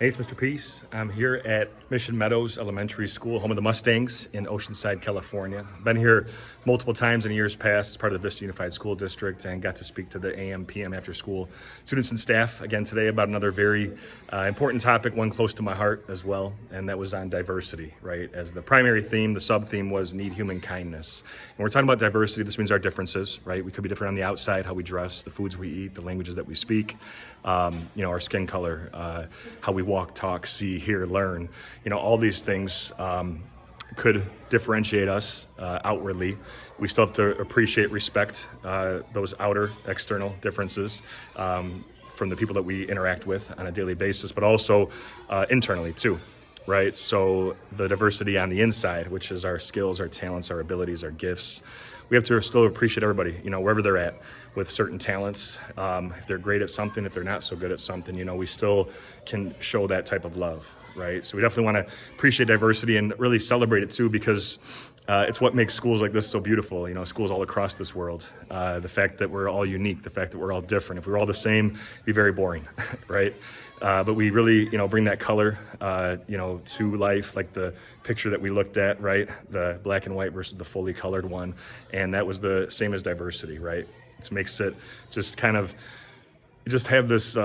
Hey, it's Mr. Peace. I'm here at Mission Meadows Elementary School, home of the Mustangs in Oceanside, California. Been here multiple times in years past as part of the Vista Unified School District and got to speak to the AM, PM after school students and staff again today about another very important topic, one close to my heart as well, and that was on diversity, right? As the primary theme, the sub-theme was need human kindness. And we're talking about diversity. This means our differences, right? We could be different on the outside, how we dress, the foods we eat, the languages that we speak, our skin color, how we walk, talk, see, hear, learn. All these things could differentiate us outwardly. We still have to appreciate, respect those outer, external differences from the people that we interact with on a daily basis, but also internally too, right? So the diversity on the inside, which is our skills, our talents, our abilities, our gifts. We have to still appreciate everybody, wherever they're at with certain talents. If they're great at something, if they're not so good at something, we still can show that type of love, right? So we definitely want to appreciate diversity and really celebrate it too, because it's what makes schools like this so beautiful, schools all across this world. The fact that we're all unique, the fact that we're all different. If we were all the same, it'd be very boring, right? But we really, bring that color, to life, like the picture that we looked at, right? The black and white versus the fully colored one. And that was the same as diversity, right? It makes it just kind of, just have this,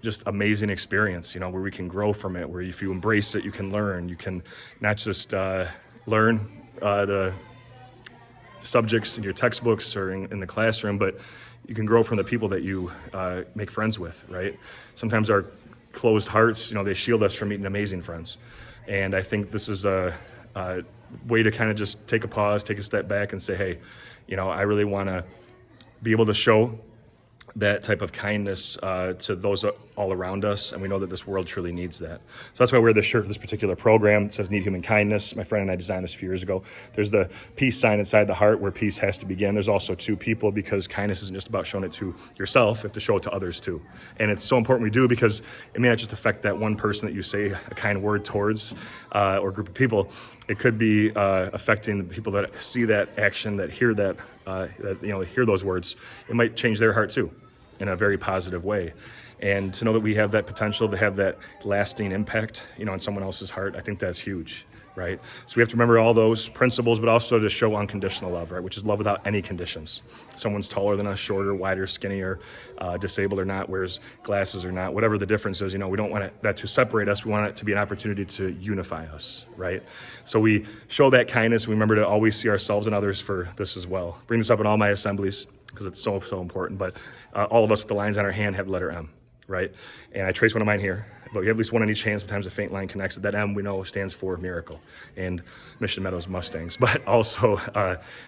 just amazing experience, where we can grow from it, where if you embrace it, you can learn. You can not just learn the subjects in your textbooks or in the classroom, but you can grow from the people that you make friends with, right? Sometimes our closed hearts, they shield us from meeting amazing friends. And I think this is a way to kind of just take a pause, take a step back and say, hey, I really want to be able to show that type of kindness to those all around us, and we know that this world truly needs that. So that's why I wear this shirt for this particular program. It says need human kindness. My friend and I designed this a few years ago. There's the peace sign inside the heart where peace has to begin. There's also two people, because kindness isn't just about showing it to yourself, you have to show it to others too. And it's so important we do, because it may not just affect that one person that you say a kind word towards or group of people. It could be affecting the people that see that action, that hear that, hear those words. It might change their heart too, in a very positive way. And to know that we have that potential to have that lasting impact, on someone else's heart, I think that's huge, right? So we have to remember all those principles, but also to show unconditional love, right? Which is love without any conditions. Someone's taller than us, shorter, wider, skinnier, disabled or not, wears glasses or not, whatever the difference is, we don't want that to separate us. We want it to be an opportunity to unify us, right? So we show that kindness. We remember to always see ourselves and others for this as well. Bring this up in all my assemblies, because it's so important, but all of us with the lines on our hand have the letter M, right? And I trace one of mine here, but we have at least one on each hand. Sometimes a faint line connects it. That M we know stands for miracle, and Mission Meadows Mustangs, but also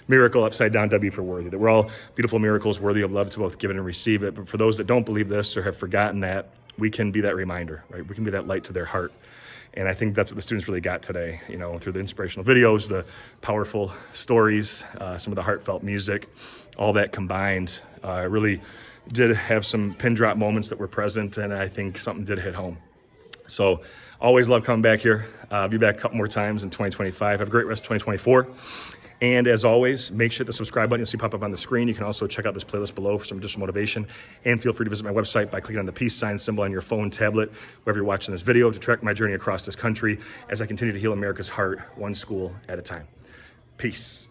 miracle, upside down W for worthy, that we're all beautiful miracles worthy of love to both give it and receive it. But for those that don't believe this or have forgotten that, we can be that reminder, right? We can be that light to their heart. And I think that's what the students really got today, through the inspirational videos, the powerful stories, some of the heartfelt music, all that combined really did have some pin drop moments that were present, and I think something did hit home. So always love coming back here. I'll be back a couple more times in 2025. Have a great rest of 2024. And as always, make sure the subscribe button you'll see pop up on the screen. You can also check out this playlist below for some additional motivation. And feel free to visit my website by clicking on the peace sign symbol on your phone, tablet, wherever you're watching this video, to track my journey across this country as I continue to heal America's heart, one school at a time. Peace.